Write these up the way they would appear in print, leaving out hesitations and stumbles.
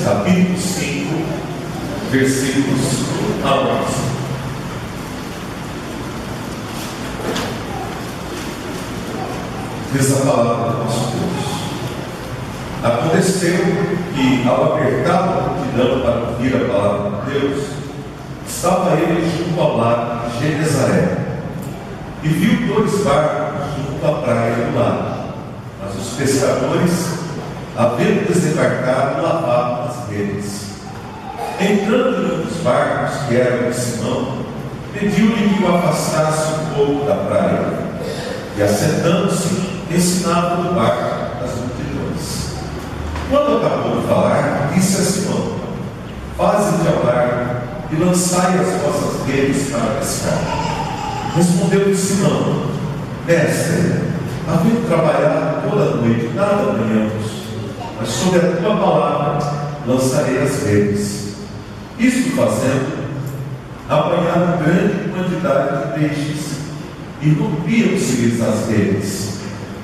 capítulo 5, versículos a 11. Diz a palavra do nosso Deus. Aconteceu que, ao apertar a multidão para ouvir a palavra de Deus, estava ele junto ao lago de Genezaré, e viu 2 barcos junto à praia do lago. Mas os pescadores, havendo desembarcado, lavavam as redes. Entrando em um dos barcos, que era de Simão, pediu-lhe que o afastasse um pouco da praia, e assentando-se, ensinava do barco as multidões. Quando acabou de falar, disse a Simão: faze-te ao largo e lançai as vossas redes para pescar. Respondeu-lhe Simão: mestre, havendo trabalhado toda a noite, nada apanhamos, mas sob a tua palavra lançarei as redes. Isto fazendo, apanharam grande quantidade de peixes e rompiam-se-lhes as redes.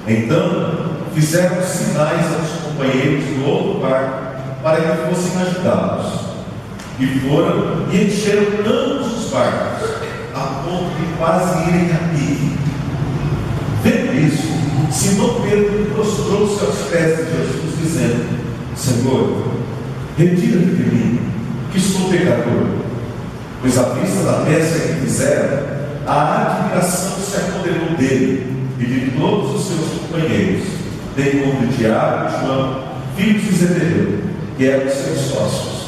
Então fizeram sinais aos companheiros do outro barco para que fossem ajudá-los. E foram e encheram ambos os barcos, a ponto de quase irem a pique. Vendo isso, Simão Pedro prostrou-se aos pés de Jesus, dizendo: Senhor, retira-te de mim, que sou pecador. Pois à vista da pesca que fizeram, a admiração se apoderou dele e de todos os seus companheiros, bem como de Tiago e João, filhos de Zebedeu, que eram seus sócios.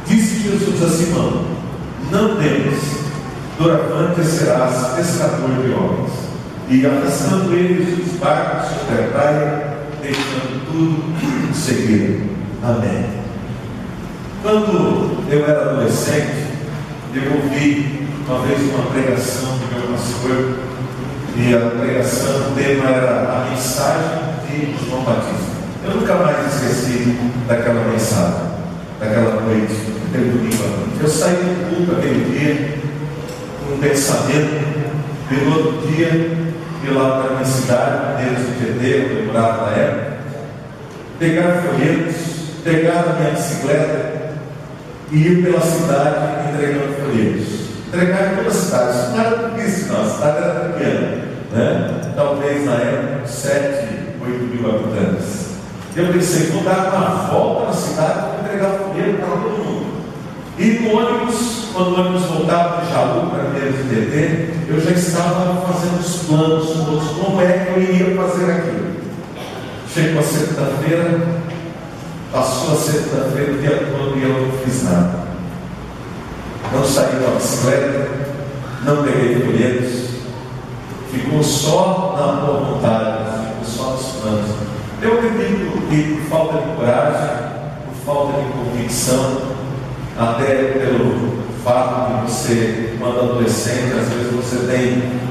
Disse Jesus a Simão: não temas, doravante serás pescador de homens. E arrastando eles os barcos sobre a praia, deixando tudo, seguiram. Amém. Quando eu era adolescente, eu ouvi uma vez uma pregação do meu pastor, e a pregação, o tema era a mensagem de João Batista. Eu nunca mais esqueci daquela mensagem, daquela noite, daquele domingo à noite. Eu saí do culto aquele dia com um pensamento, e no outro dia fui lá para a minha cidade, Deus de Tietê, onde eu morava na época, pegar folhetos, pegar a minha bicicleta e ir pela cidade entregando folhetos. Entregar em toda a cidade. Isso não era isso, não. A cidade era pequena, né? Talvez na época 7, 8 mil habitantes. Eu pensei, vou dar uma volta na cidade para entregar folheto para todo mundo. E no ônibus, quando o ônibus voltava de Jaú para Deus de Tietê, eu já estava fazendo os planos todos, como é que eu iria fazer aquilo. Chegou a segunda-feira, passou a segunda-feira, o dia todo, e eu não fiz nada. Não saí da bicicleta, não peguei folhetos, ficou só na boa vontade, ficou só nos planos. Eu acredito que por falta de coragem, por falta de convicção, até pelo fato de você, quando adolescente, às vezes você tem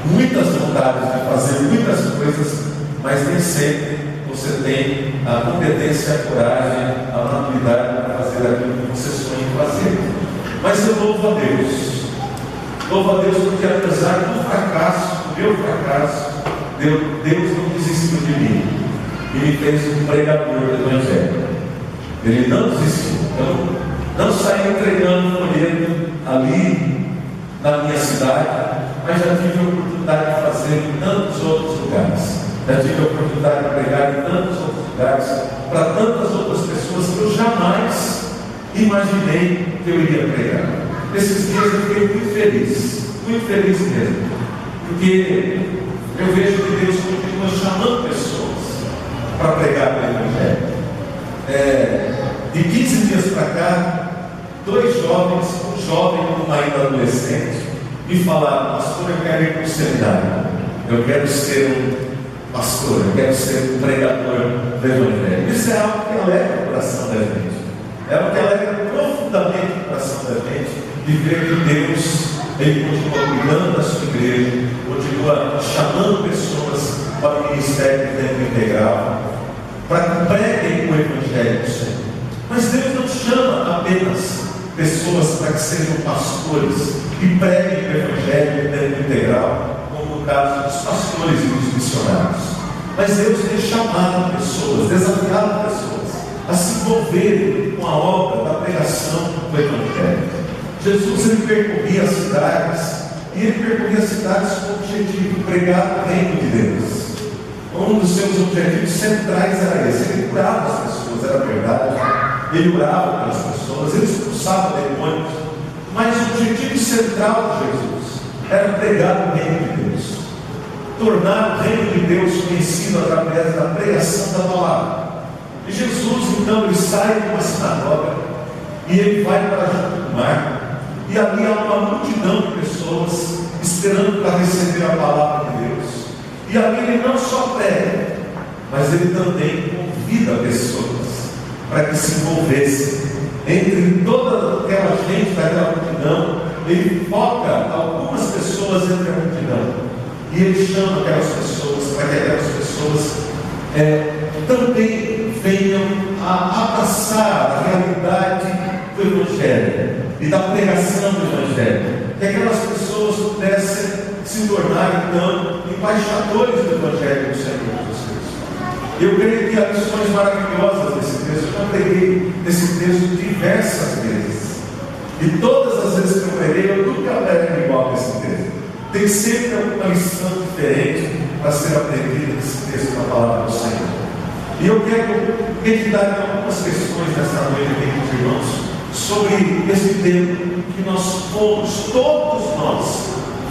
muitas vontades de fazer muitas coisas, mas nem sempre você tem a competência, a coragem, a maturidade para fazer aquilo que você sonha em fazer. Mas eu louvo a Deus porque apesar do fracasso, do meu fracasso, Deus não desistiu de mim e me fez um pregador do Evangelho. Ele não desistiu. Não saí entregando folheto ali na minha cidade, mas já tive a oportunidade de fazer em tantos outros lugares. Já tive a oportunidade de pregar em tantos outros lugares, para tantas outras pessoas que eu jamais imaginei que eu iria pregar. Esses dias eu fiquei muito feliz mesmo, porque eu vejo que Deus continua chamando pessoas para pregar o Evangelho. De 15 dias para cá, 2 jovens, um jovem e uma ainda adolescente, me falaram: pastor, eu quero ir para o seminário, eu quero ser um pastor, eu quero ser um pregador do Evangelho. Isso é algo que alegra o coração da gente. É algo que alegra profundamente o coração da gente, de ver que Deus, Ele continua cuidando da sua igreja, continua chamando pessoas para o ministério de tempo integral, para que preguem o Evangelho do Senhor. Mas Deus não chama apenas pessoas para que sejam pastores e preguem o Evangelho de tempo integral, como no caso dos pastores e dos missionários. Mas Deus tem chamado pessoas, desafiado pessoas a se envolverem com a obra Jesus ele percorria as cidades, e ele percorria as cidades com o objetivo de pregar o reino de Deus. Um dos seus objetivos centrais era esse. Ele curava as pessoas, era verdade. Ele orava pelas pessoas, ele expulsava demônios. Mas o objetivo central de Jesus era pregar o reino de Deus, tornar o reino de Deus conhecido através da pregação da palavra. E Jesus, então, ele sai de uma sinagoga e ele vai para junto do mar. E ali há uma multidão de pessoas esperando para receber a palavra de Deus. E ali ele não só prega, mas ele também convida pessoas para que se envolvessem. Entre toda aquela gente daquela multidão, ele foca algumas pessoas entre a multidão. E ele chama aquelas pessoas para que aquelas pessoas também venham a abraçar a realidade do Evangelho e da pregação do Evangelho. Que aquelas pessoas pudessem se tornar, então, embaixadores do Evangelho do Senhor Jesus. Eu creio que há lições maravilhosas nesse texto. Eu já preguei esse texto diversas vezes. E todas as vezes que eu preguei, eu nunca prego igual nesse texto. Tem sempre alguma lição diferente para ser aprendida nesse texto da palavra do Senhor. E eu quero meditar em algumas questões nesta noite aqui com os irmãos sobre esse tempo que nós fomos, todos nós,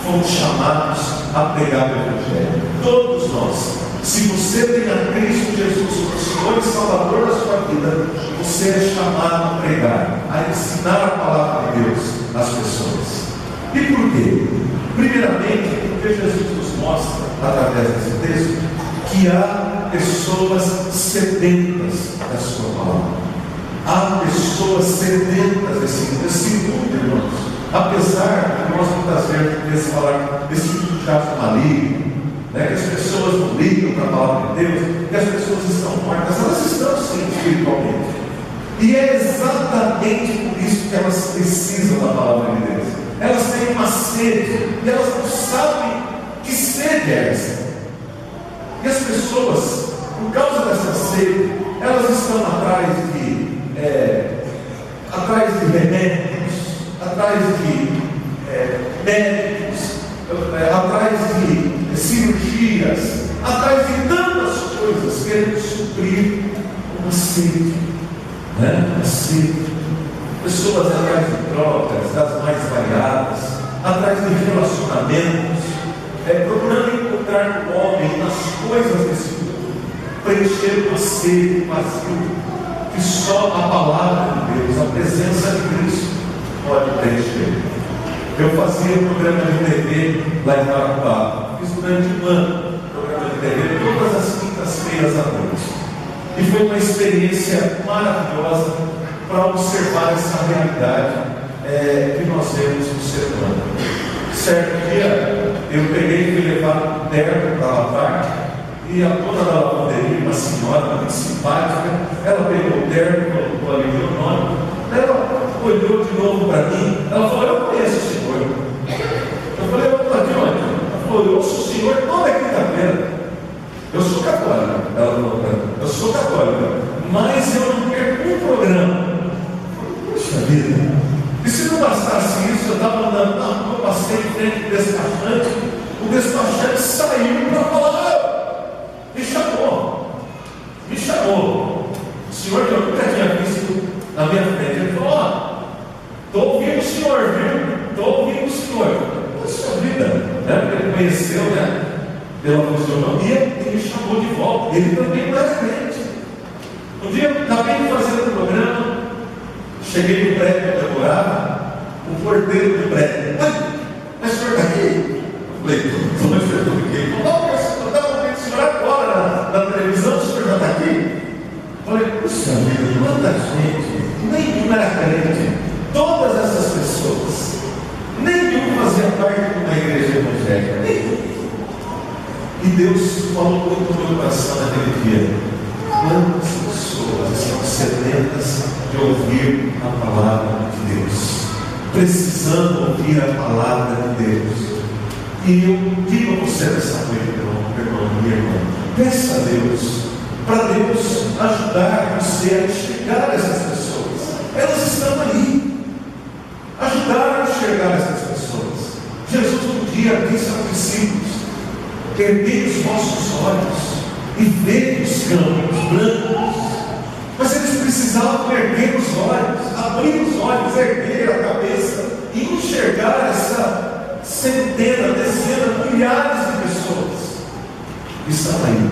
fomos chamados a pregar o Evangelho. Todos nós. Se você tem a Cristo Jesus como Senhor e Salvador da sua vida, você é chamado a pregar, a ensinar a palavra de Deus às pessoas. E por quê? Primeiramente, porque Jesus nos mostra, através desse texto, que há pessoas sedentas da sua palavra. Há pessoas sedentas desse mundo, irmãos. Apesar de nós muitas vezes falar desse tipo de teatro maligno, que as pessoas não ligam para a palavra de Deus, que as pessoas estão mortas, elas estão sim espiritualmente. E é exatamente por isso que elas precisam da palavra de Deus. Elas têm uma sede, e elas não sabem que sede é essa. E as pessoas, por causa dessa sede, elas estão atrás de remédios, atrás de médicos, atrás de cirurgias, atrás de tantas coisas, querendo suprir uma sede, uma sede. Pessoas atrás de trocas, das mais variadas, atrás de relacionamentos, procurando encontrar no homem, nas coisas desse mundo, preencher uma sede, um vazio, que só a palavra de Deus, a presença de Cristo, pode preencher. Eu fazia um programa de TV lá em Maracujá. Fiz durante um ano programa de TV, todas as quintas-feiras à noite. E foi uma experiência maravilhosa para observar essa realidade que nós vemos no ser humano. Certo dia, eu peguei e fui levar um terno para lavar. E a dona da lavanderia, uma senhora muito simpática, ela pegou o terno, colocou ali meu nome. Ela olhou de novo para mim, ela falou: eu conheço o senhor. Eu falei: eu estou de onde? Ela falou: eu ouço o senhor toda quinta-feira. Eu sou católica. Ela falou: eu sou católica, mas eu não perco um programa. Puxa vida! E se não bastasse isso, eu estava andando na rua, passei em frente do despachante, o despachante saiu para falar: me chamou. O senhor que eu nunca tinha visto na minha frente, ele falou: estou ouvindo o senhor, viu? Estou ouvindo o senhor. Puxa vida, porque ele conheceu, pela fisionomia, ele me chamou de volta. Ele também não era crente. Um dia eu acabei de fazer um programa, cheguei no prédio que eu morava, o porteiro do prédio: mas o senhor está aqui? Eu falei: não, eu estava vendo o senhor agora na televisão, o senhor já está aqui? Eu falei: puxa vida, quanta gente, nenhum era crente. Todas essas pessoas, nenhum fazia parte de uma igreja evangélica, nenhum. E Deus falou muito no meu coração naquele dia: quantas pessoas estão sedentas de ouvir a palavra de Deus, precisando ouvir a palavra de Deus. E eu digo a você nessa noite, meu irmão, minha irmã, peça a Deus, para Deus ajudar você a enxergar essas pessoas. Elas estão aí. Ajudar enxergar essas pessoas. Jesus um dia disse aos discípulos: erguei os vossos olhos e vede os campos brancos. Mas eles precisavam erguer os olhos, abrir os olhos, erguer a cabeça e enxergar essa centena, dezena, milhares de pessoas que estão aí,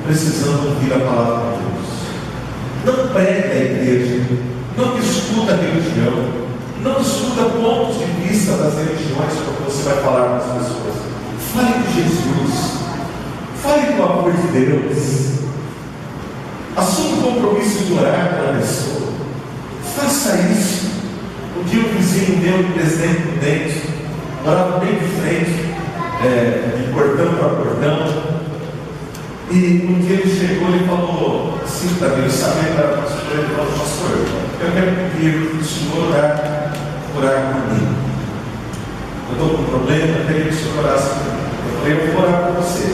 precisando ouvir a palavra de Deus. Não pregue a igreja, não discuta a religião, não discuta pontos de vista das religiões quando você vai falar com as pessoas. Fale de Jesus, fale do amor de Deus, assuma o compromisso de orar pela pessoa, faça isso. Um dia um vizinho meu, um presidente prudente, morava bem de frente, de portão para portão, e um dia ele chegou e falou assim para mim, sabendo que era pastor, ele falou: pastor, eu quero pedir o senhor orar por mim. Eu estou com um problema, eu queria que o senhor orasse por mim. Eu falei: eu vou orar por você,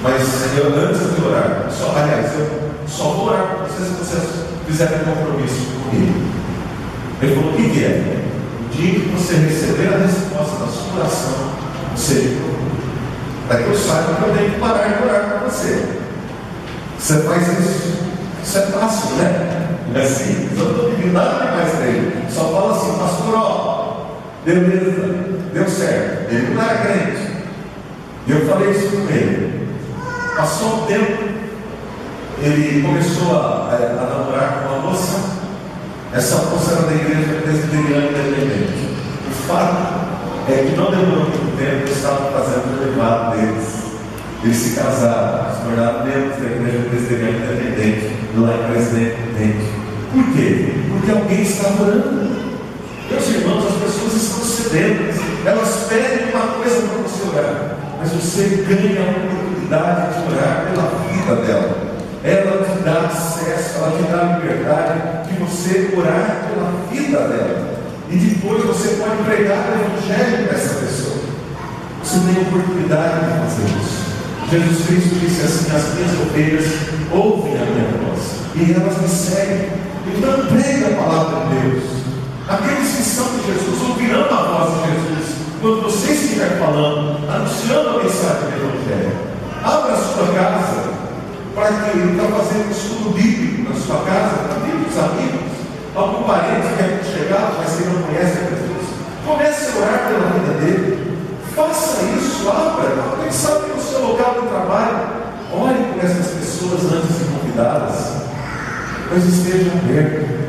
mas eu, antes de orar, eu só vou orar por você se vocês fizerem um compromisso comigo. Ele falou: o que é? O dia que você receber a resposta da sua oração, você, para que eu saiba que eu tenho que parar de orar por você. Você faz isso. Isso é fácil, né? Não é assim? Eu não estou pedindo nada demais para ele. Só fala assim: pastor, ó, beleza, deu certo. Ele não era crente. E eu falei isso com ele. Passou um tempo, ele começou a namorar com uma moça. Essa moça era da igreja presbiteriana independente. O fato é que não demorou muito tempo, eles estavam fazendo o noivado deles. Eles se casaram, se tornaram membros da igreja presbiteriana independente, lá em Presidente Prudente. Por quê? Porque alguém está orando. Meus irmãos, as pessoas estão sedentas, elas pedem uma coisa para você orar, mas você ganha a oportunidade de orar pela vida dela. Ela te dá acesso, ela te dá liberdade de você orar pela vida dela. E depois você pode pregar o evangelho para essa pessoa. Você tem a oportunidade de fazer isso. Jesus Cristo disse assim: as minhas ovelhas ouvem a minha voz e elas me seguem. Então pregue a palavra de Deus. Aqueles que são de Jesus ouvirão a voz de Jesus quando você estiver falando, anunciando a mensagem do evangelho. Abra a sua casa para que ele está fazendo um estudo bíblico na sua casa, amigos, amigos, algum parente que quer chegar, mas que não conhece a Jesus. Comece a orar pela vida dele. Faça isso, abra. Quem sabe no seu local de trabalho, ore por essas pessoas antes de convidá-las. Mas esteja aberto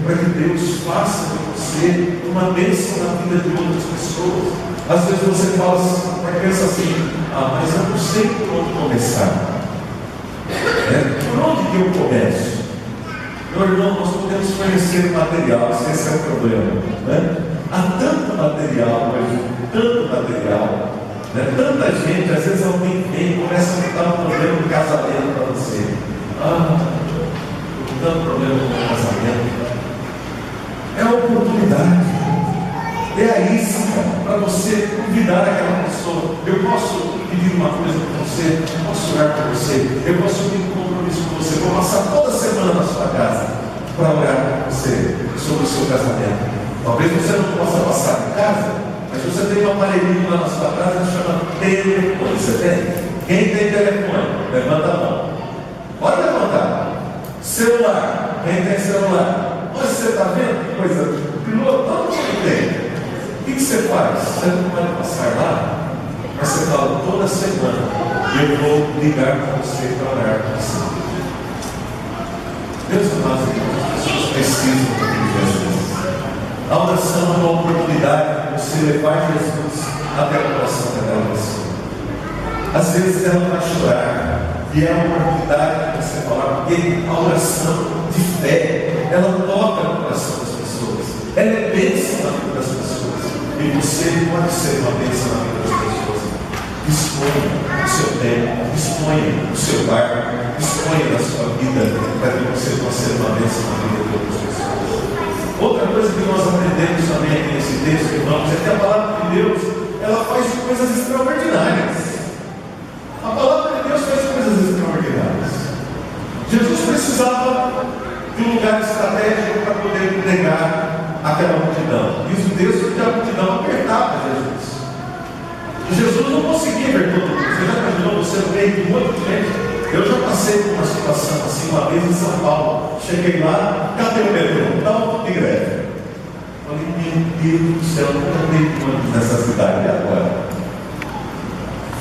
para que Deus faça de você uma bênção na vida de outras pessoas. Às vezes você fala assim, pensa assim: mas eu não sei por onde começar. Por onde que eu começo? Meu irmão, nós podemos conhecer o material, esse é o problema, né? Há tanto material hoje, né? Tanta gente, às vezes alguém vem e começa a botar um problema no casamento para você. Estou com tanto problema no meu casamento. É a oportunidade, é a isca para você convidar aquela pessoa. Eu posso pedir uma coisa para você, eu posso orar para você, eu posso ter um compromisso com você, vou passar toda semana na sua casa para orar com você sobre o seu casamento. Talvez você não possa passar em casa, mas você tem um aparelhinho lá na sua casa que chama telefone. Você tem? Quem tem telefone? Levanta a mão. Pode levantar. Celular. Quem tem celular? Você está vendo que coisa? Piloto, todo mundo tem. O que você faz? Você não pode passar lá, mas você fala: toda semana eu vou ligar para você para orar com você. Deus amados, as pessoas precisam de Jesus. A oração é uma oportunidade de você levar Jesus até o coração daquela pessoa. Às vezes ela vai chorar, e é uma oportunidade de você falar, porque a oração de fé, ela toca no coração das pessoas, ela é bênção na vida das pessoas, e você pode ser uma bênção na vida das pessoas. Disponha do seu tempo, disponha do seu barco, disponha da sua vida, para que você possa ser uma bênção na vida de outras pessoas. Outra coisa que nós aprendemos também aqui nesse texto, irmãos, é que a palavra de Deus, ela faz coisas extraordinárias. A palavra de Deus faz coisas extraordinárias. Jesus precisava de um lugar estratégico para poder pregar aquela multidão. Diz o texto que a multidão apertava Jesus. E Jesus não conseguia ver todo mundo. Você já imaginou você no meio de muita gente? Eu já passei por uma situação assim uma vez em São Paulo. Cheguei lá, cadê o metrô? Estava de greve. Falei, meu Deus do céu, nunca dei ônibus nessa cidade agora.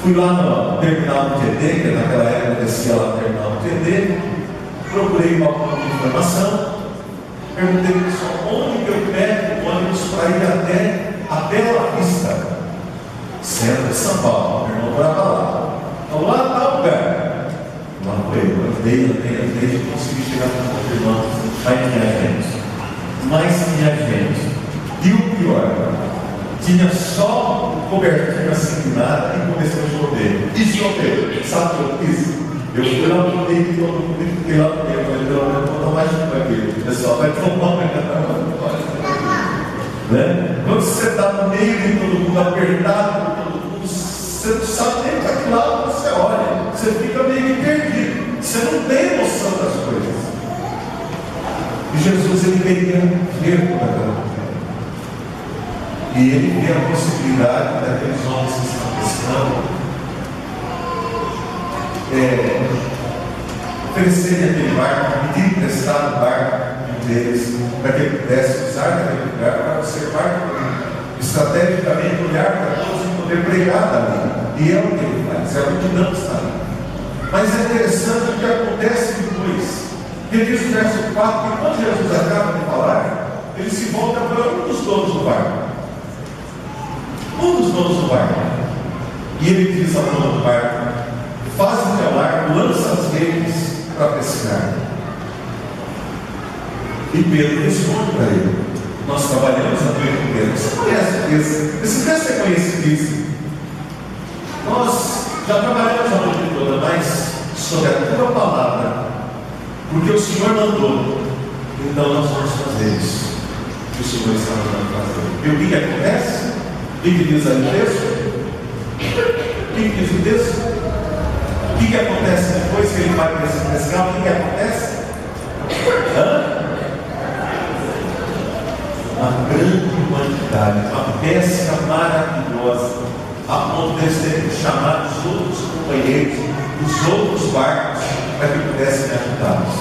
Fui lá no terminal do TD, que naquela época eu descia lá no terminal do TD, procurei uma ponto de informação, perguntei para o pessoal onde que eu pego o ônibus para ir até a Bela Vista, centro de São Paulo. Meu irmão morava lá. Então lá está o lugar. Lá foi eu, andei, e consegui chegar com o irmão. Aí tinha gente. Mas tinha gente. E o pior, tinha só um cobertinho assim de nada e começou a chover. E choveu. Sabe o que eu fiz? Eu fui lá no meio de todo mundo e fiquei lá no meio. Eu falei, não, eu vou mais chuva aqui. O pessoal vai tomar né? Quando você está no meio de todo mundo, apertado por todo mundo, você não sabe nem para que lado você olha. Você fica meio que perdido. Você não tem noção das coisas. E Jesus, ele queria ver toda aquela mulher. E ele vê a possibilidade daqueles homens que estão pescando oferecerem aquele barco, pedir emprestado o barco deles, para que ele pudesse usar daquele lugar para observar estrategicamente, olhar para todos e poder pregar dali. E é o que ele faz, é a multidão que está ali. Mas é interessante o que acontece depois. Ele diz no verso 4 que quando Jesus acaba de falar, ele se volta para um dos donos do barco. Um dos donos do barco. E ele diz ao dono do barco: faz o teu barco, lança as redes para pescar. E Pedro responde para ele: nós trabalhamos a noite inteira. Você conhece esse texto é conhecidíssimo. Nós já trabalhamos a noite toda, mas sobre a tua palavra, porque o Senhor mandou, então nós vamos fazer isso que o Senhor está mandando fazer. E o que acontece? O que diz aí o texto? O que diz o texto? O que acontece depois que ele vai para esse pescar? O que acontece? Uma grande quantidade, uma pesca maravilhosa, a ponto de eles terem que chamar os outros companheiros, os outros barcos, para que pudessem ajudá-los.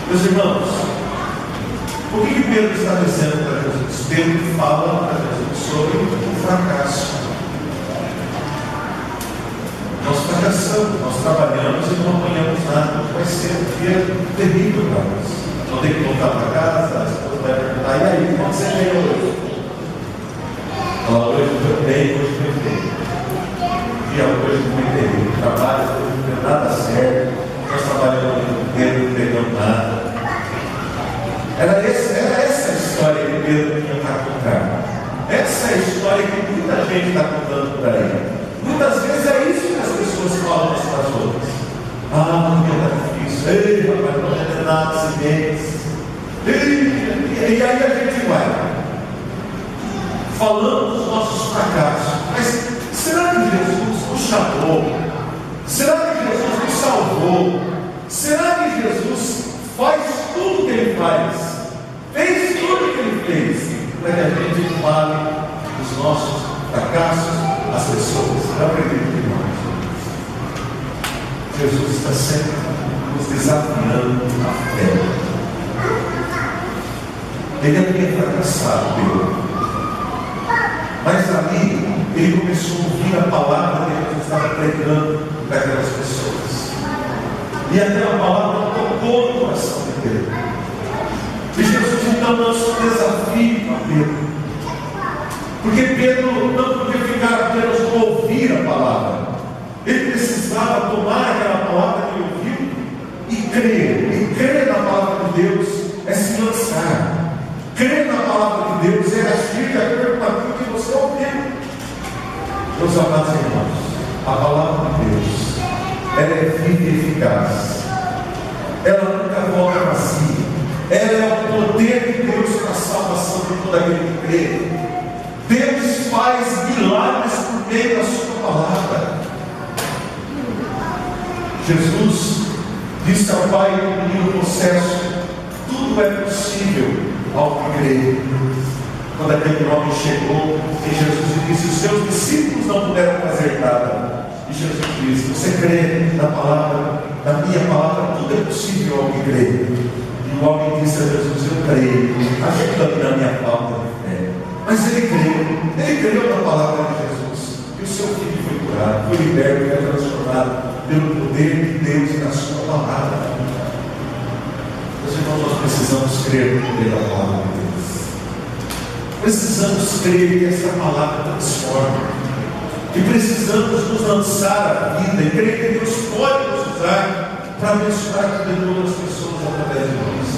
Meus irmãos, o que Pedro está dizendo para Jesus? Pedro fala para Jesus sobre o fracasso. Nós fracassamos, nós trabalhamos e não apanhamos nada. Vai ser um dia terrível para nós. Então tem que voltar para casa, a esposa vai perguntar: e aí, como você veio hoje? Fala: hoje foi bem, hoje foi bem. Dia hoje foi terrível. Trabalho, hoje não deu nada certo. Nós trabalhamos o dia inteiro, não pegamos nada. Era essa a história que Pedro tinha para contar. Essa é a história que muita gente está contando por aí. Muitas vezes é isso que as pessoas falam umas para as outras. Ah, porque está difícil. Ei, rapaz, não tem nada, acidentes. E aí a gente vai falando dos nossos fracassos. Mas será que Jesus nos chamou? Será que Jesus nos salvou? Será que Jesus faz tudo o que Ele faz? Fez tudo o que Ele fez para que a gente fale dos nossos fracassos às pessoas? Eu acredito que não. Jesus está sempre nos desafiando a fé. Ele havia fracassado, Pedro. Mas ali, ele começou a ouvir a palavra que ele estava pregando para aquelas pessoas. E aquela palavra tocou no coração de Pedro. E Jesus então lançou um desafio para Pedro. Porque Pedro não podia ficar apenas com ouvir a palavra. Ele precisava tomar aquela palavra que ele ouviu e crer. E crer na palavra de Deus é se lançar. Crer na palavra de Deus é agir de acordo com aquilo que você ouviu. Meus amados irmãos, a palavra de Deus, ela é viva e eficaz. Ela nunca volta vazia. Ela é o poder de Deus para a salvação de todo aquele que crê. Deus faz milagres por meio da sua palavra. Jesus disse ao Pai no processo: tudo é possível ao que crê. Quando aquele homem chegou em Jesus e disse: os seus discípulos não puderam fazer nada. E Jesus disse: você crê na palavra, na minha palavra, tudo é possível ao que crê. E o homem disse a Jesus: eu creio, ajuda-me na minha falta de fé. Mas ele creu na palavra de Jesus. E o seu filho foi curado, foi liberto, foi transformado pelo poder de Deus e na sua palavra. Meus irmãos, nós precisamos crer no poder da palavra de Deus. Precisamos crer que essa palavra transforma. E precisamos nos lançar à vida e crer que Deus pode nos usar para abençoar a vida de outras pessoas através de nós.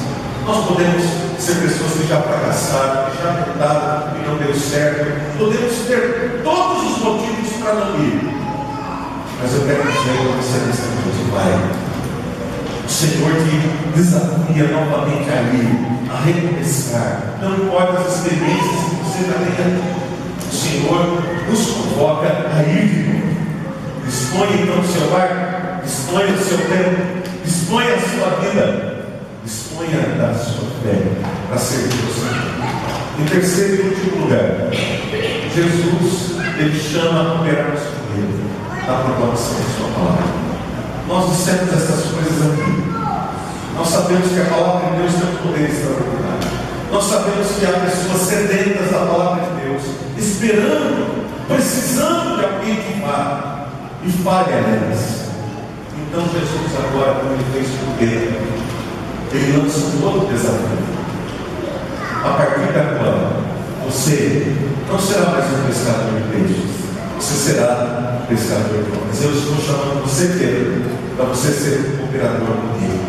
Nós podemos ser pessoas que já fracassaram, que já tentaram e não deu certo. Podemos ter todos os motivos para não ir. Mas eu quero dizer para você nesta noite, Pai, o Senhor te desafia novamente a ir, a recomeçar. Não importa as experiências que você já tenha. O Senhor nos convoca a ir de novo. Disponha então o seu lar, disponha o seu tempo, disponha a sua vida, disponha da sua fé para servir o Senhor. Em terceiro e último lugar, Jesus, Ele chama a cooperarmos com Ele na proclamação da sua palavra. Nós dissemos essas coisas aqui. Nós sabemos que a palavra de Deus tem um poder extraordinário. Nós sabemos que há pessoas sedentas da palavra de Deus, esperando, precisando de alguém que vá e fale a elas. Então Jesus agora, como Ele fez com Pedro, Ele lança um outro desafio. A partir de agora, você não será mais um pescador de peixes, você será um pescador de homens. Eu estou chamando você, Pedro, para você ser um cooperador comigo.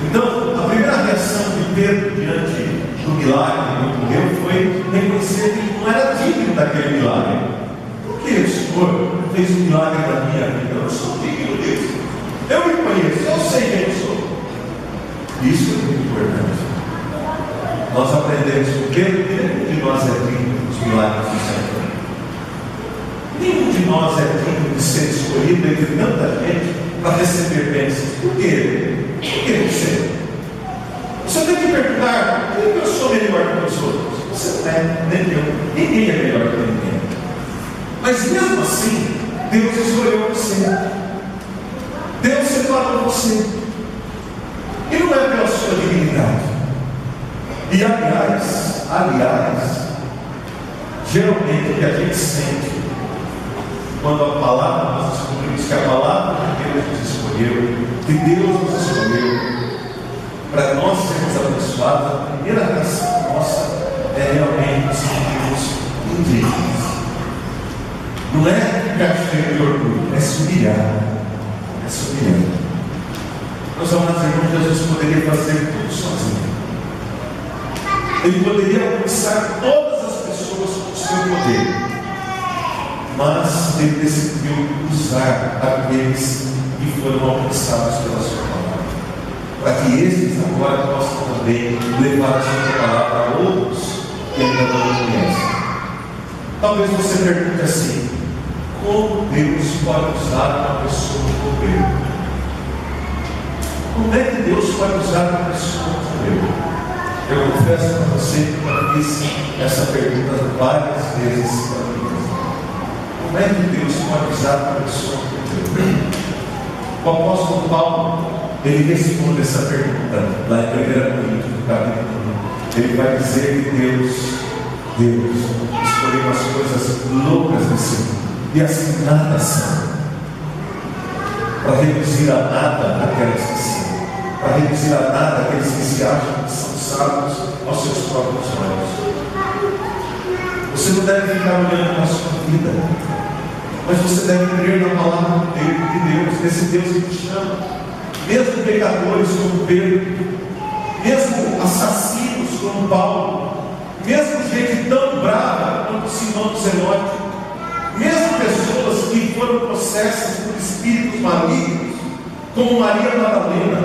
Então, a primeira reação de Pedro diante do milagre que ocorreu foi reconhecer que ele não era digno daquele milagre. Por que o Senhor fez um milagre na minha vida? Eu não sou digno disso. Eu me conheço, eu sei quem eu sou. Isso é muito importante. Nós aprendemos com Pedro que nenhum de nós é digno dos milagres do Senhor. Nenhum de nós é digno de ser escolhido entre tanta gente para receber bênçãos. Por quê? Por que você? Você tem que perguntar: por que eu sou melhor que os outros? Você não é, nem eu. Ninguém é melhor que ninguém. Mas mesmo assim, Deus escolheu você. Deus separou você. E não é pela sua dignidade. E aliás, geralmente o que a gente sente quando a palavra, nós descobrimos que a palavra de Deus nos escolheu, que Deus nos escolheu para nós sermos abençoados, a primeira reação nossa é realmente nos sentirmos indignos. Não é ficar cheio de orgulho, é se humilhar. É se humilhar. Meus amados irmãos, Jesus poderia fazer tudo sozinho. Ele poderia alcançar todas as pessoas com o seu poder. Mas Ele decidiu usar aqueles que foram alcançados pela sua palavra, para que esses agora possam também levar a sua palavra a outros que ainda não conhecem. Talvez você pergunte assim: como Deus pode usar uma pessoa como eu? Como é que Deus pode usar uma pessoa como eu? Eu confesso para você que eu fiz essa pergunta várias vezes para mim. Como é que Deus pode usar uma pessoa como eu? O apóstolo Paulo, ele responde essa pergunta lá em 1 Coríntios, capítulo 1. Ele vai dizer que Deus escolheu as coisas loucas desse mundo, e assim nada são, para reduzir a nada aquelas que são, para reduzir a nada aqueles que se acham que são sábios aos seus próprios olhos. Você não deve ficar olhando para a sua vida, mas você deve crer na palavra de Deus, desse Deus que te chama, mesmo pecadores como Pedro, mesmo assassinos como Paulo, mesmo gente tão brava quanto Simão do Zelote, mesmo pessoas que foram possessas por espíritos malignos, como Maria Madalena,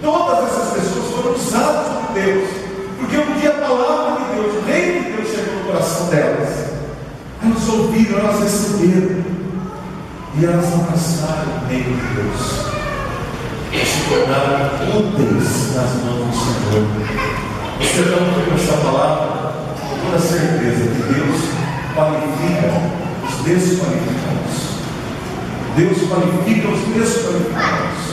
todas essas pessoas foram usadas por Deus, porque um dia a palavra de Deus, o reino de Deus chegou no coração delas. Elas ouviram, elas receberam, e elas abraçaram o reino de Deus, e se tornaram úteis nas mãos do Senhor. Você já ouviu essa palavra com toda certeza que Deus qualifica os desqualificados. Deus qualifica os desqualificados.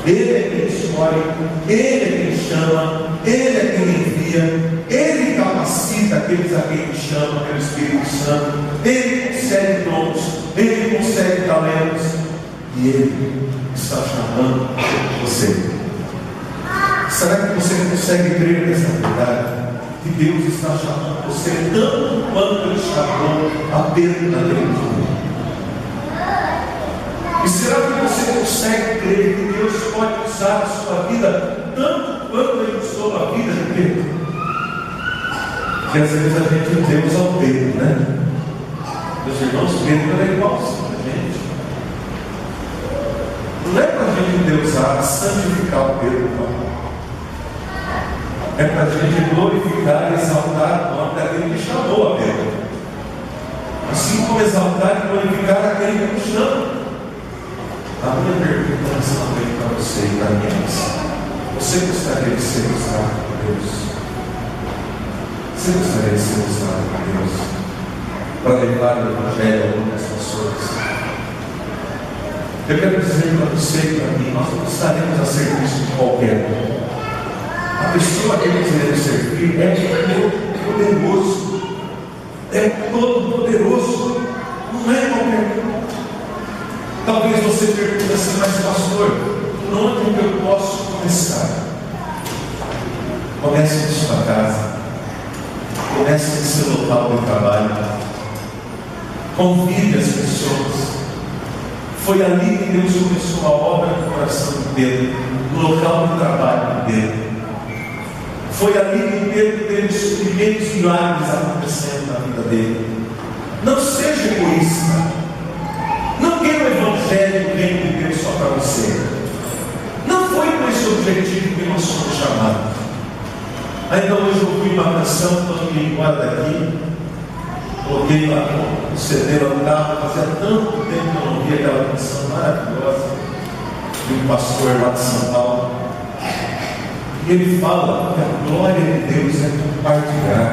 Ele é quem escolhe, Ele é quem chama, Ele é quem envia, Ele capacita aqueles a quem chama pelo Espírito Santo, Ele concede dons, Ele concede talentos, e Ele está chamando você. Será que você consegue crer nessa verdade? Que Deus está chamando você tanto quanto Ele chamou a Pedro naquele dia. E será que você consegue crer que Deus pode usar a sua vida tanto quanto Ele usou a vida de Pedro? Porque às vezes a gente Deus ao Pedro, né? Meus irmãos, Pedro era igualzinho a gente. Não é para a gente Deusar, santificar o Pedro, não. É para a gente glorificar e exaltar o nome daquele que chamou a Pedro. Assim como exaltar e glorificar aquele que nos chama. A minha pergunta nessa noite para você e para mim: você gostaria de ser usado por Deus? Você gostaria de ser usado por Deus para levar o Evangelho a outras pessoas? Eu quero dizer para você e para mim: nós não estaremos a serviço de qualquer um. A pessoa que nós queremos servir é poderoso, é todo poderoso, não é qualquer um. Talvez você pergunte assim: mas pastor, por onde que eu posso começar? Comece em sua casa, comece em seu local de trabalho, convide as pessoas. Foi ali que Deus começou a obra no coração de Pedro, no local de trabalho de Pedro. Foi ali que Pedro teve os primeiros milagres acontecendo na vida dele. Não seja egoísta. Não queira o Evangelho do reino de Deus só para você. Não foi com esse objetivo que nós fomos chamados. Ainda hoje eu ouvi uma canção quando me embora daqui. Coloquei lá no CD lá no carro. Fazia tanto tempo que eu não via aquela canção maravilhosa de um pastor lá de São Paulo. E ele fala que a glória de Deus é compartilhar,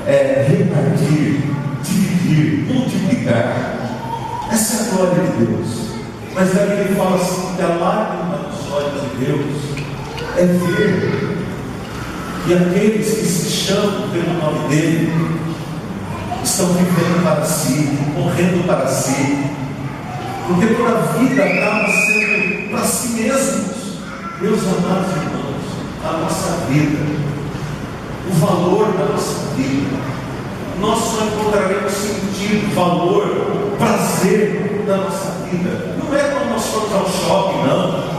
é repartir, dividir, multiplicar. Essa é a glória de Deus. Mas daí ele fala assim: que a lágrima dos olhos de Deus é ver. E aqueles que se chamam pelo nome dele estão vivendo para si, morrendo para si. Porque toda a vida acaba sendo para si mesmos. Meus amados irmãos, a nossa vida, o valor da nossa vida, nós só encontraremos sentido, valor, prazer na nossa vida. Não é quando nós formos ao shopping, não.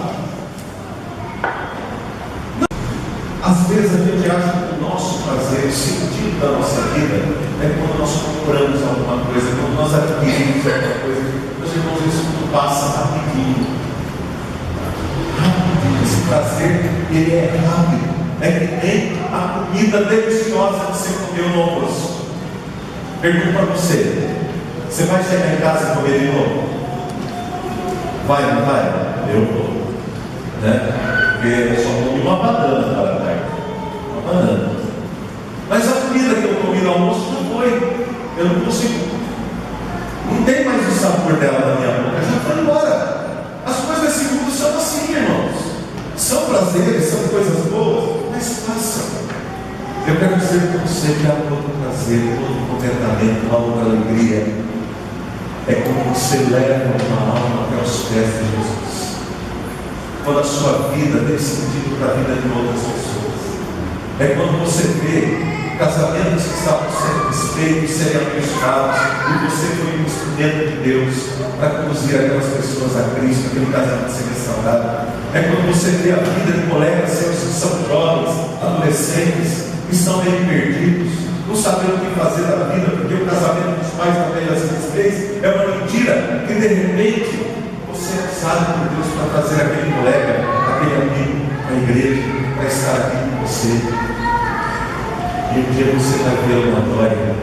Às vezes a gente acha que o nosso prazer, o sentido da nossa vida, é quando nós compramos alguma coisa, quando nós adquirimos alguma coisa. Meus irmãos, isso tudo passa rapidinho. Esse prazer, ele é rápido. É que nem a comida deliciosa que você comeu no almoço. Pergunto para você: você vai chegar em casa e comer de novo? Vai ou não vai? Eu vou, né? Porque eu só comi uma banana para a tarde. Uma banana. Mas a comida que eu comi no almoço não foi. Eu não consigo. Não tem mais o sabor dela na minha boca. Já foi embora. As coisas desse mundo são assim, irmãos. São prazeres, são coisas boas, mas passam. Eu quero dizer para você que há todo prazer, todo contentamento, há outra alegria. É quando você leva uma alma até os pés de Jesus. Quando a sua vida tem sentido para a vida de outras pessoas. É quando você vê casamentos que estavam sendo desfeitos, serem abençoados, e você foi um instrumento de Deus para conduzir aquelas pessoas a Cristo, aquele casamento ser restaurado. É quando você vê a vida de colegas seus que são jovens, adolescentes, que estão meio perdidos, não sabendo o que fazer da vida, porque o casamento dos pais também às vezes fez, é uma mentira, que de repente você é usado por Deus para trazer aquele colega, aquele amigo para a igreja, para estar aqui com você. E um dia você vai ver uma glória,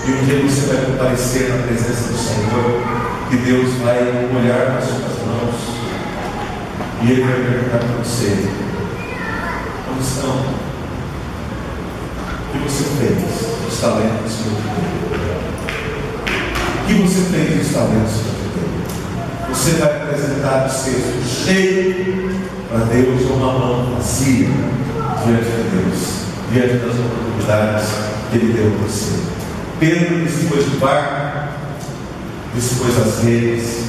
e um dia você vai comparecer na presença do Senhor, que Deus vai olhar nas suas mãos, e Ele vai perguntar para você: como estão 6 talentos que eu te dei. Você vai apresentar o cesto cheio para Deus ou uma mão vazia diante de Deus, diante das oportunidades que Ele deu para você. Pedro dispôs do barco, dispôs as redes,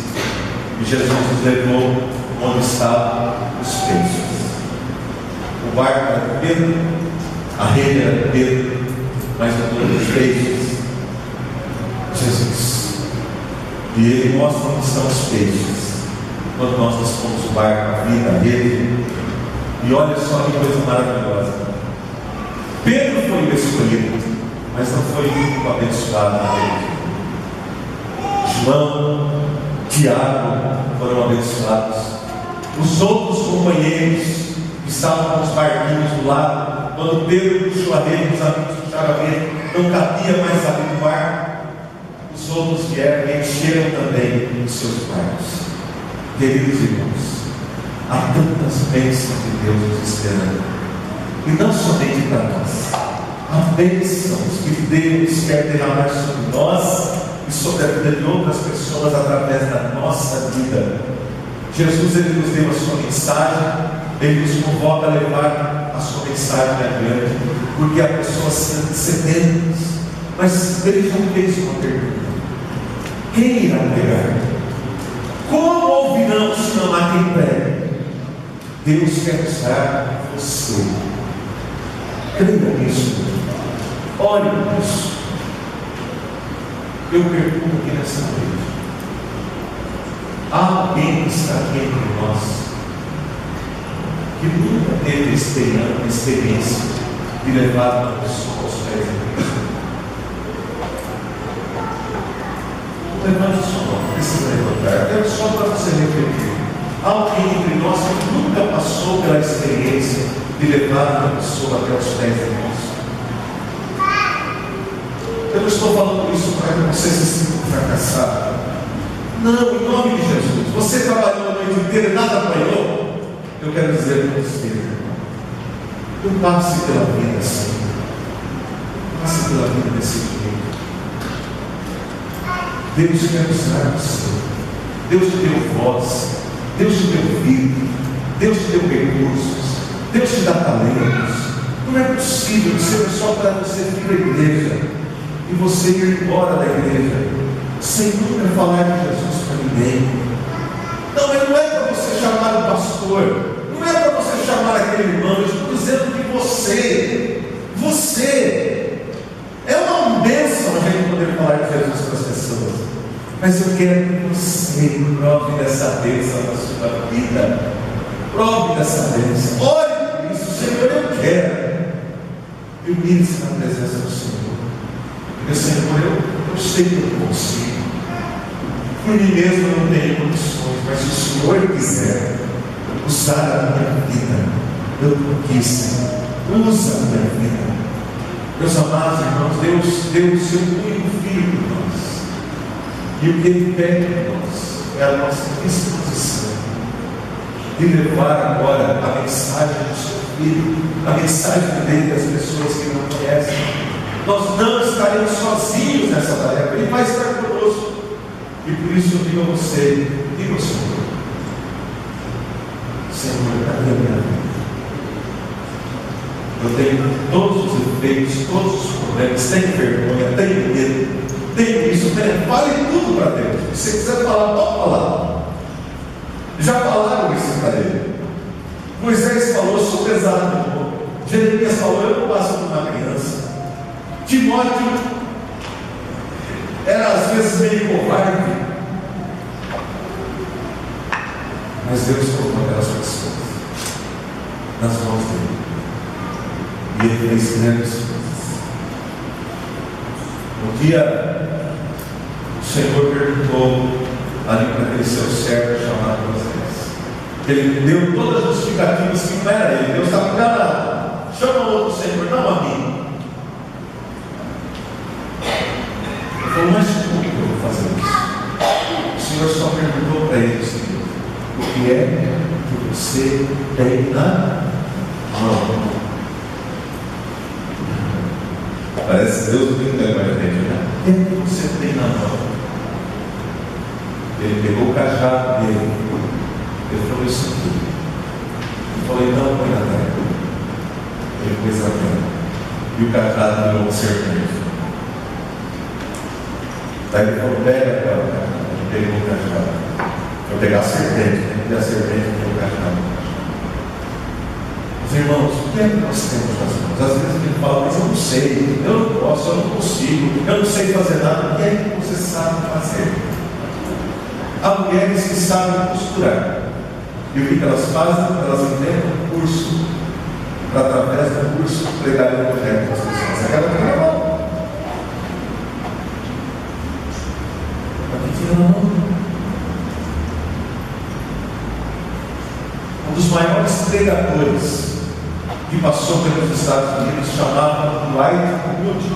e Jesus nos levou onde estavam os peixes. O barco era de Pedro, a rede era de Pedro, mas o dono dos peixes, Jesus. E Ele mostra onde estão os peixes quando nós dispomos o barco, a vida, a rede. E olha só que coisa maravilhosa. Pedro foi o escolhido, mas não foi o único abençoado na rede. João, Tiago foram abençoados. Os outros companheiros que estavam com os barquinhos do lado, quando Pedro puxou a rede, os amigos puxaram a rede, não cabia mais ali no barco. Os outros vieram e encheram também os seus barcos. Queridos irmãos, há tantas bênçãos de Deus nos esperando, e não somente para nós. Há bênçãos que Deus quer derramar sobre nós e sobre a vida de outras pessoas através da nossa vida. Jesus, Ele nos deu a sua mensagem, Ele nos convoca a levar a sua mensagem adiante, porque há pessoas sedentas. Mas Ele já fez uma pergunta: quem irá pregar? Como ouvirão se não há quem pregue? Deus quer usar você. Creia nisso. Olhe nisso. Eu pergunto aqui nessa noite: há alguém que está aqui entre nós que nunca teve experiência de levar uma pessoa aos pés de Cristo? Levante sua mão, não precisa levantar, é só para você refletir. Há alguém entre nós que nunca passou pela experiência de levar uma pessoa até os pés de Cristo? Eu não estou falando isso para que você se sinta fracassado. Não, em nome de Jesus. Você trabalhou a noite inteira e nada apanhou. Eu quero dizer para você, irmão, não passe pela vida assim. Passe pela vida desse jeito. Deus quer usar você. Deus te deu voz. Deus te deu vida. Deus te deu recursos. Deus te dá talentos. Não é possível que seja só para você vir à igreja e você ir embora da igreja sem nunca falar de Jesus para ninguém. Não, mas não é para você chamar o pastor, não é para você chamar aquele irmão. Eu estou dizendo que você é uma bênção a gente poder falar de Jesus para as pessoas. Mas eu quero que você prove dessa bênção na sua vida. Prove dessa bênção. Olhe por isso, Senhor, eu quero. E humilhe-se na presença do Senhor. Meu Senhor, eu sei que eu consigo. Por mim mesmo eu não tenho condições, mas se o Senhor quiser usar a minha vida, eu conquisto. Usa a minha vida. Meus amados irmãos, Deus deu o seu único filho por nós. E o que Ele pede de nós é a nossa disposição de levar agora a mensagem do seu filho, a mensagem dele às pessoas que não conhecem. Nós não estaremos sozinhos nessa tarefa, Ele vai estar conosco. E por isso eu digo a você, diga ao Senhor: Senhor, cadê a minha vida? Eu tenho todos os efeitos, todos os problemas, tenho vergonha, tenho medo, tenho isso, fale tudo para Deus. Se você quiser falar, pode falar. Já falaram isso para Ele. Moisés falou, eu sou pesado. Jeremias falou, eu não passo por uma criança. Timóteo era às vezes meio covarde, mas Deus colocou aquelas pessoas nas mãos dele e ele fez grandes coisas. Um dia o Senhor perguntou ali para aquele seu servo chamado Moisés, ele deu todas as justificativas que não era ele. Deus estava enganado. Chama outro Senhor, não a mim. Ele falou, mas como que eu vou fazer isso? O Senhor só perguntou para ele o seguinte: o que é que você tem na mão? Parece Deus brincando com a gente, né? O que é que você tem na mão? Ele pegou o cajado dele. Ele falou: isso aqui. Eu falei: não, põe na terra. Ele pôs na terra. E o cajado virou uma serpente. Daí ele falou: pega aquela cajado. Ele pegou o cajado. Vou pegar a serpente. E a serpente pegou o cajado. Meus irmãos, o que é que nós temos nas mãos? Às vezes a gente fala: mas eu não sei, eu não posso, eu não consigo, eu não sei fazer nada. O que é que você sabe fazer? Há mulheres que sabem costurar. E o que elas fazem? Elas inventam um curso para, através do curso, pregar o evangelho para as pessoas. Aquela que não. Aqui tira na mão. Um dos maiores pregadores que passou pelos Estados Unidos chamava Dwight Moody.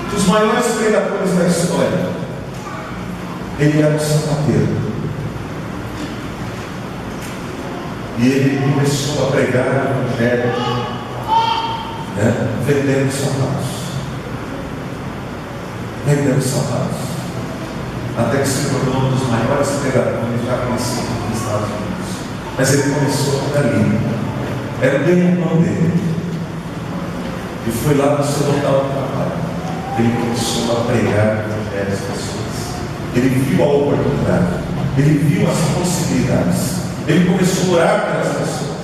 Um dos maiores pregadores da história. Ele era um sapateiro. E ele começou a pregar o evangelho, vendendo sapatos. Vendendo sapatos. Até que se tornou um dos maiores pregadores já conhecidos nos Estados Unidos. Mas ele começou por ali. Era o ganha-pão dele. E foi lá no seu local de trabalho. Ele começou a pregar o evangelho às pessoas. Ele viu a oportunidade, ele viu as possibilidades, ele começou a orar pelas pessoas.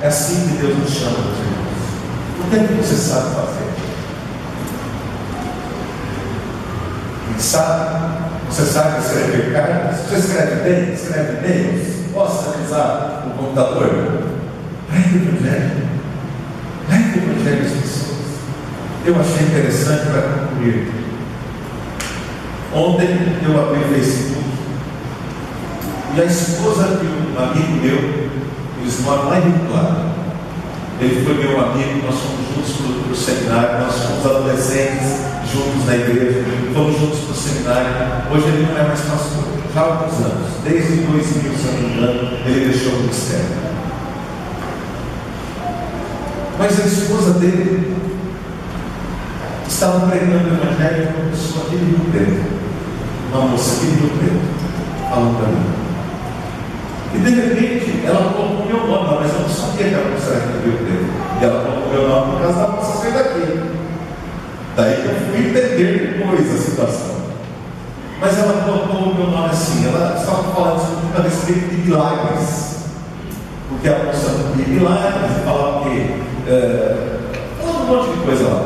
É assim que Deus nos chama, meus irmãos. O que é que você sabe fazer? Quem sabe? Você sabe escrever cartas? Você escreve bem? Escreve e-mails? Posso utilizar o computador? Pregue o evangelho. Pregue o evangelho às pessoas. Eu achei interessante para concluir. Ontem eu abri o Facebook e a esposa de um amigo meu, eles moram lá em Rio Claro. Ele foi meu amigo, nós fomos juntos para o seminário, nós fomos adolescentes juntos na igreja, fomos juntos para o seminário. Hoje ele não é mais pastor, já há alguns anos, desde 2000, se eu não me engano, ele deixou o ministério. Mas a esposa dele estava pregando o evangelho para uma pessoa de Rio Preto. Uma moça aqui de Rio Preto, falando para mim. E de repente, ela colocou o meu nome, mas eu não sabia que a moça era aqui de Rio Preto. E ela colocou o meu nome por causa da moça ser daqui. Daí que eu fui entender depois a situação. Mas ela colocou o meu nome assim, ela estava falando a respeito de milagres. Porque a moça via milagres e falava que um monte de coisa lá.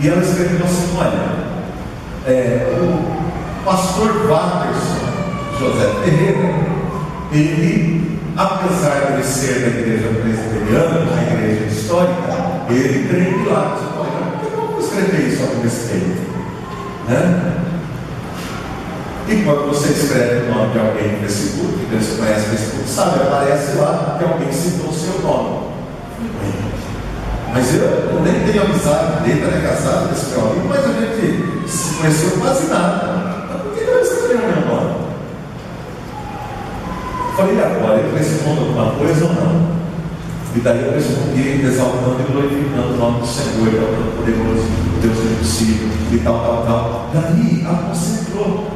E ela escreveu assim: olha, o pastor Watterson José Ferreira, ele, apesar de ele ser da igreja presbiteriana, da igreja histórica, ele crê em milagres. Eu falei: por que eu vou escrever isso a respeito? E quando você escreve o nome de alguém no Facebook, que você conhece o Facebook, sabe, aparece lá que alguém citou o seu nome. Mas eu nem tenho amizade dele, era casado desse meu amigo, mas a gente se conheceu quase nada. Mas por que eu escrevi o meu nome? Falei: agora ele responde alguma coisa ou não? E daí eu respondi exaltando e glorificando o nome do Senhor, que é o poderoso, o Deus do impossível, e tal. Daí a moça entrou.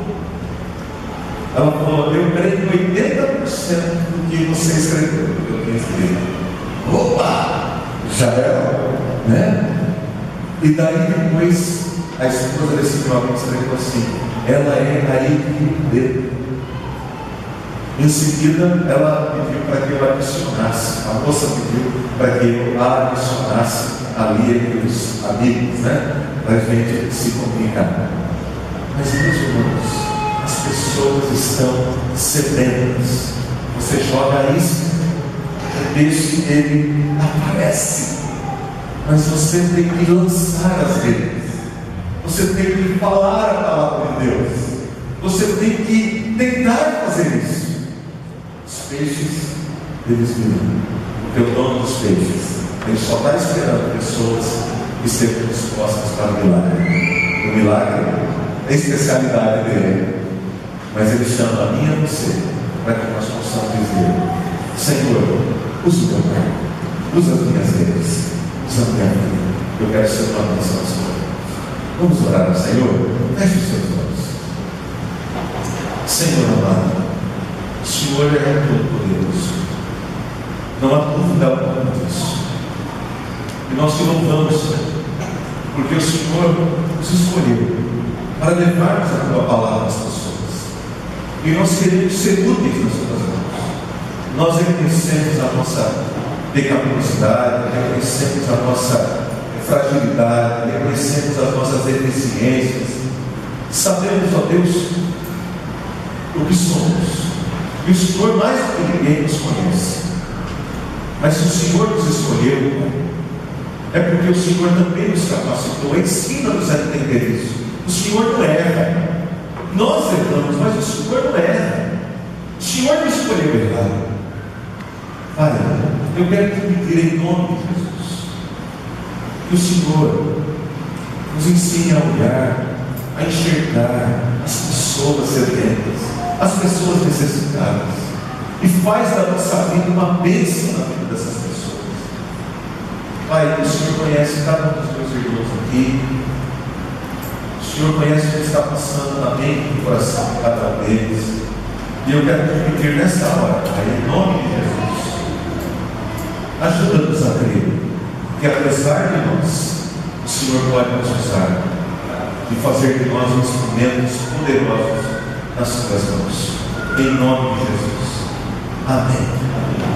Ela falou: eu creio em 80% do que você escreveu, do que eu tinha escrito. Opa! Já era, né? E daí depois a esposa desse meu amigo escreveu assim: ela é aí de Rio Preto. Em seguida ela pediu para que eu adicionasse, a moça pediu para que eu a adicionasse ali entre os amigos, né? Para a gente se comunicar. Mas, meus irmãos, as pessoas estão sedentas. Você joga isso, o peixe ele aparece, mas você tem que lançar as redes, você tem que falar a palavra de Deus, você tem que tentar fazer isso. Os peixes, eles viram, porque o dono dos peixes, ele só está esperando pessoas que estejam dispostas para o milagre. O milagre é a especialidade dele, mas ele chama a mim e a você para que nós possamos dizer: Senhor, usa o meu pai, usa as minhas redes, usa a minha vida, eu quero ser uma bênção à sua vida. Vamos orar ao Senhor? Feche os seus olhos. Senhor amado, o Senhor é todo-poderoso. Não há dúvida alguma disso. E nós te louvamos, Senhor, porque o Senhor nos escolheu para levarmos a tua palavra às pessoas. E nós queremos ser úteis nas tuas mãos. Nós reconhecemos a nossa pecaminosidade, reconhecemos a nossa fragilidade, reconhecemos as nossas deficiências. Sabemos, ó Deus, o que somos. E o Senhor mais do que ninguém nos conhece. Mas se o Senhor nos escolheu, Pai, é porque o Senhor também nos capacitou. Ensina-nos a entender isso. O Senhor não erra. Nós erramos, mas o Senhor não erra. O Senhor não escolheu errar. Pai, eu quero te pedir em nome de Jesus que o Senhor nos ensine a olhar, a enxergar as pessoas sedentas, as pessoas necessitadas, e faz da nossa vida uma bênção na vida dessas pessoas. Pai, o Senhor conhece cada um dos meus irmãos aqui. O Senhor conhece o que está passando na mente e no coração de cada um deles. E eu quero te pedir nessa hora, Pai, em nome de Jesus, ajuda-nos a crer que apesar de nós, o Senhor pode nos usar e fazer de nós instrumentos poderosos nas suas mãos. Em nome de Jesus. Amém.